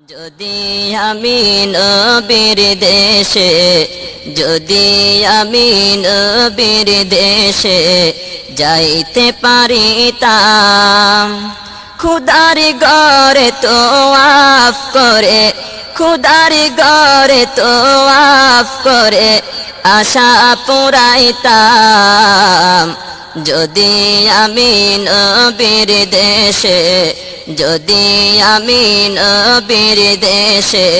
যদি আমি নবীর দেশে, যদি আমি নবীর দেশে যাইতে পারিতাম, খুদার ঘরে তোয়াফ করে, খুদার ঘরে তোয়াফ করে আশা পুরাইতাম। যদি আমি নবীর দেশে, যদি আমি নবীর দেশে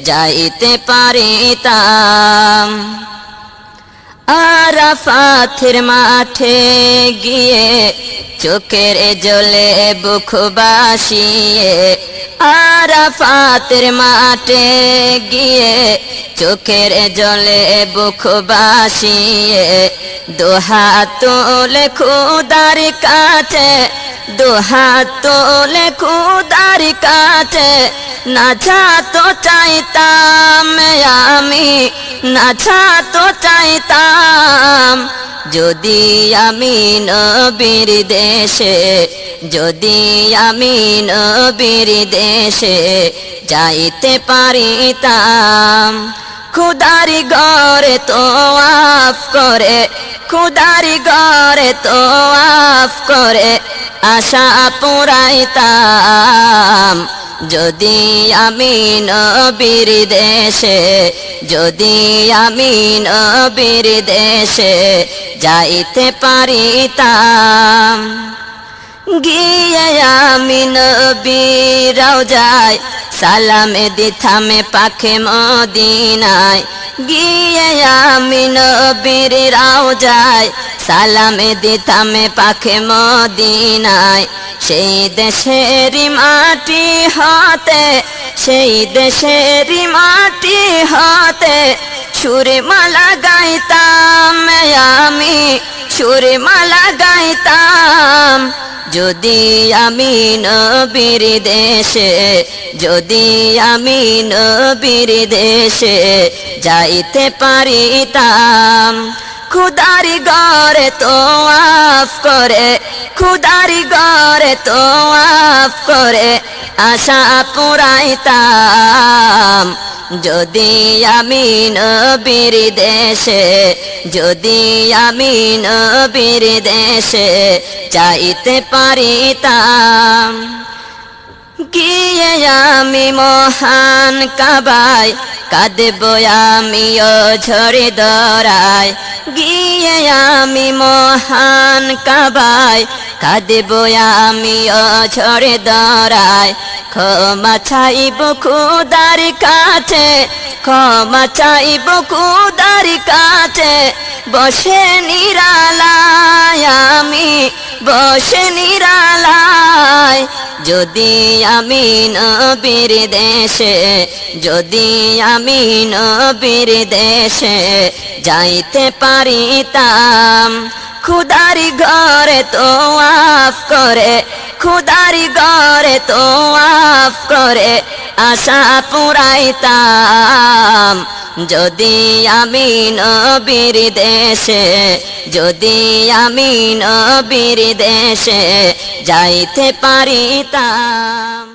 যাইতে পারিতাম। আরাফাতের মাঠে গিয়ে চোখের জলে বুক বাসিয়ে, আরাফাতের মাঠে গিয়ে চোখের জলে বুক বাসিয়ে দুহাত তুলে খুদার কাছে, দুহাত তুলে খুদার কাছে নাচা তো চাইতাম আমি, নাচা তো চাইতাম। যদি আমি নবীর দেশে, যদি আমি নবীর দেশে যাইতে পারিতাম, খুদার ঘরে তোয়াফ করে, খুদার ঘরে তোয়াফ করে আশা পুরাইতাম। যদি আমি নবীর দেশে, যদি আমি নবীর দেশে যাইতে পারিতাম। গিয়ে আমি নবীর রওজায় সালাম দিতাম পাকে মদিনায়, গিয়ে আমি নবীর রওজায় সালাম দিতাম পাকে মদিনায়। সেই দেশের মাটি হতে, সেই দেশের মাটি হতে সুরমালা গাইতাম আমি, সুরমালা গাইতাম। যদি আমি নবীর দেশে, যদি আমি নবীর দেশে যাইতে পারিতাম, খুদার ঘরে তোয়াফ করে, খুদার ঘরে তোয়াফ করে আশা পুরাইতাম। যদি আমি নবীর দেশে, যদি আমি নবীর দেশে যাইতে পারিতাম। গিয়ে আমি মহান কাবায় কাঁদব আমিও ঝরে দরায়, গিয়ে আমি মহান কাবায় কাঁদব আমিও ঝরে দরায়। ক্ষমা চাইব খুদার কাছে, ক্ষমা চাইব খুদার কাছে বসে নিরালায় আমি, বসে নিরালায়। যদি আমি নবীর দেশে, যদি আমি নবীর দেশে যাইতে পারিতাম, খুদার ঘরে তোয়াফ করে, খুদার ঘরে তোয়াফ করে আশা পুরাইতাম। যদি আমি নবীর দেশে, যদি আমি নবীর দেশে যাইতে পারিতাম।